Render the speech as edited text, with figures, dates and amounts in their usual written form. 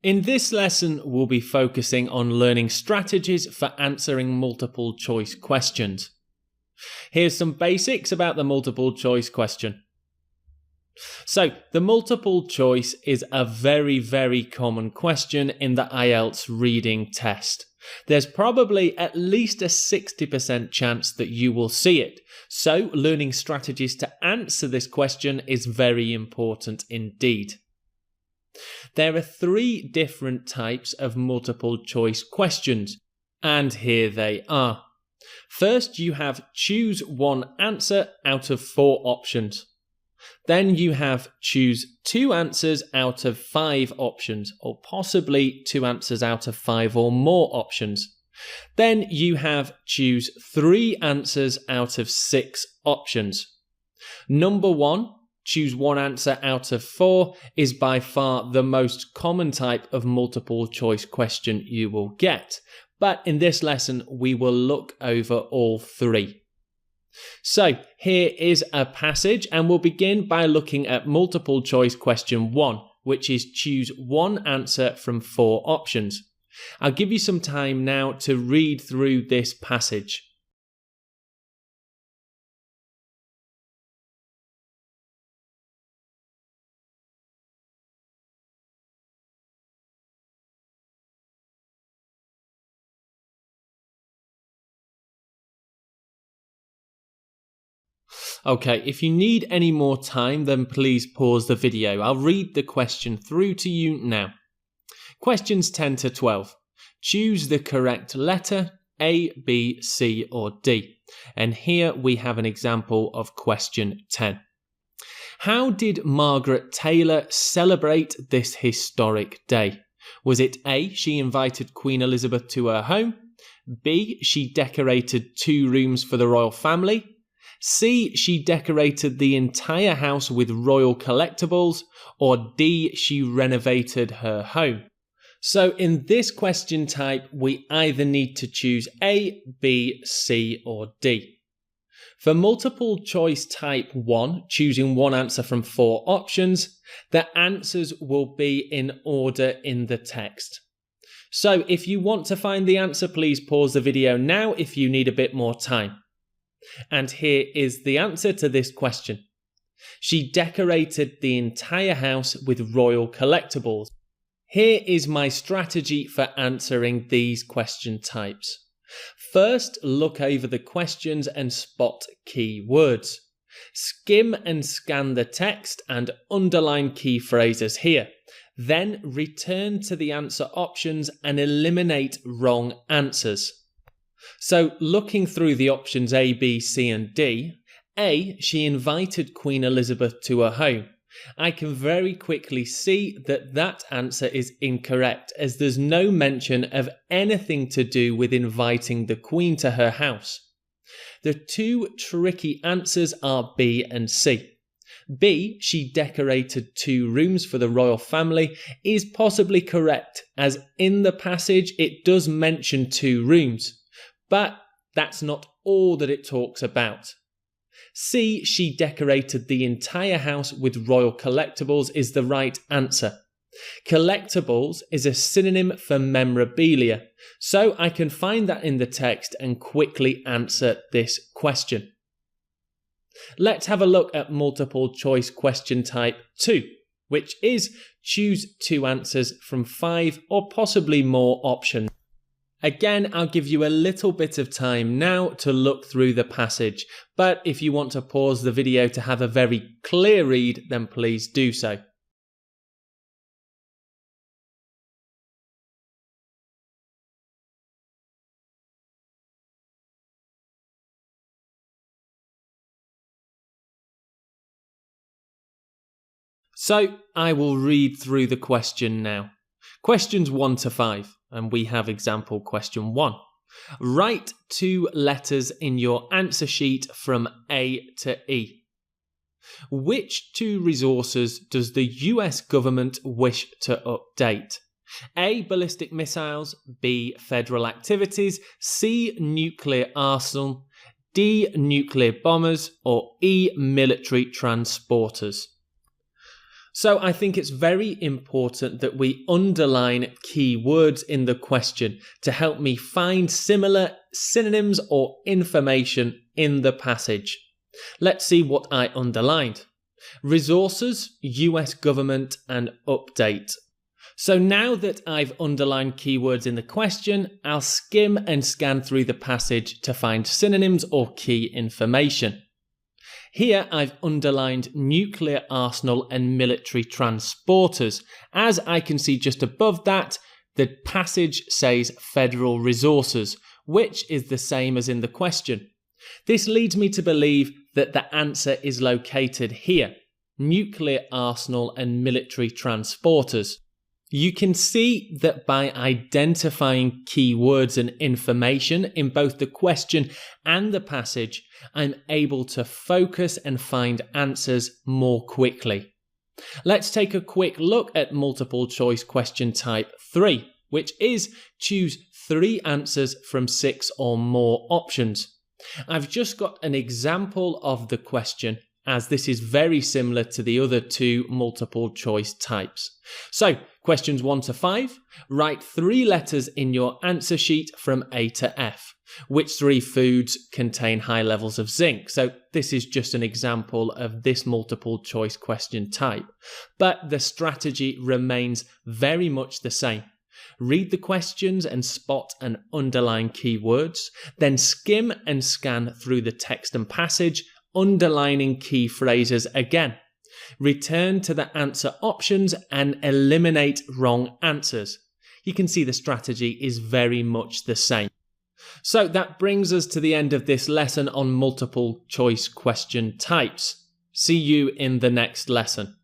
In this lesson, we'll be focusing on learning strategies for answering multiple choice questions. Here's some basics about the multiple choice question. So, the multiple choice is a very common question in the IELTS reading test. There's probably at least a 60% chance that you will see it, so learning strategies to answer this question is very important indeed. There are 3 different types of multiple choice questions, and here they are. First, you have choose one answer out of 4 options. Then you have choose 2 answers out of 5 options, or possibly 2 answers out of 5 or more options. Then you have choose 3 answers out of 6 options. Number 1, choose one answer out of 4, is by far the most common type of multiple choice question you will get. But in this lesson, we will look over all 3. So here is a passage, and we'll begin by looking at multiple choice question 1, which is choose one answer from 4 options. I'll give you some time now to read through this passage. Okay, if you need any more time, then please pause the video. I'll read the question through to you now. Questions 10 to 12. Choose the correct letter, A, B, C, or D. And here we have an example of question 10. How did Margaret Taylor celebrate this historic day? Was it A, she invited Queen Elizabeth to her home? B, she decorated 2 rooms for the royal family? C, she decorated the entire house with royal collectibles, or D, she renovated her home. So in this question type, we either need to choose A, B, C, or D. For multiple choice type 1, choosing one answer from 4 options, the answers will be in order in the text. So if you want to find the answer, please pause the video now if you need a bit more time. And here is the answer to this question. She decorated the entire house with royal collectibles. Here is my strategy for answering these question types. First, look over the questions and spot key words. Skim and scan the text and underline key phrases here. Then return to the answer options and eliminate wrong answers. So looking through the options A, B, C and D, A, she invited Queen Elizabeth to her home. I can very quickly see that that answer is incorrect, as there's no mention of anything to do with inviting the Queen to her house. The 2 tricky answers are B and C. B, she decorated 2 rooms for the royal family, is possibly correct, as in the passage it does mention 2 rooms. But that's not all that it talks about. C, she decorated the entire house with royal collectibles is the right answer. Collectibles is a synonym for memorabilia, so I can find that in the text and quickly answer this question. Let's have a look at multiple choice question type 2, which is choose 2 answers from 5 or possibly more options. Again, I'll give you a little bit of time now to look through the passage, but if you want to pause the video to have a very clear read, then please do so. So, I will read through the question now. Questions 1 to 5. And we have example question 1. Write 2 letters in your answer sheet from A to E. Which 2 resources does the US government wish to update? A. Ballistic missiles. B. Federal activities. C. Nuclear arsenal. D. Nuclear bombers. Or E. Military transporters. So I think it's very important that we underline key words in the question to help me find similar synonyms or information in the passage. Let's see what I underlined. Resources, US government, and update. So now that I've underlined keywords in the question, I'll skim and scan through the passage to find synonyms or key information. Here I've underlined nuclear arsenal and military transporters. As I can see just above that, the passage says federal resources, which is the same as in the question. This leads me to believe that the answer is located here, nuclear arsenal and military transporters. You can see that by identifying key words and information in both the question and the passage, I'm able to focus and find answers more quickly. Let's take a quick look at multiple choice question type 3, which is choose 3 answers from 6 or more options. I've just got an example of the question, as this is very similar to the other 2 multiple choice types. So, questions 1 to 5, write 3 letters in your answer sheet from A to F. Which 3 foods contain high levels of zinc? So this is just an example of this multiple choice question type. But the strategy remains very much the same. Read the questions and spot and underline keywords, then skim and scan through the text and passage, underlining key phrases again. Return to the answer options and eliminate wrong answers. You can see the strategy is very much the same. So that brings us to the end of this lesson on multiple choice question types. See you in the next lesson.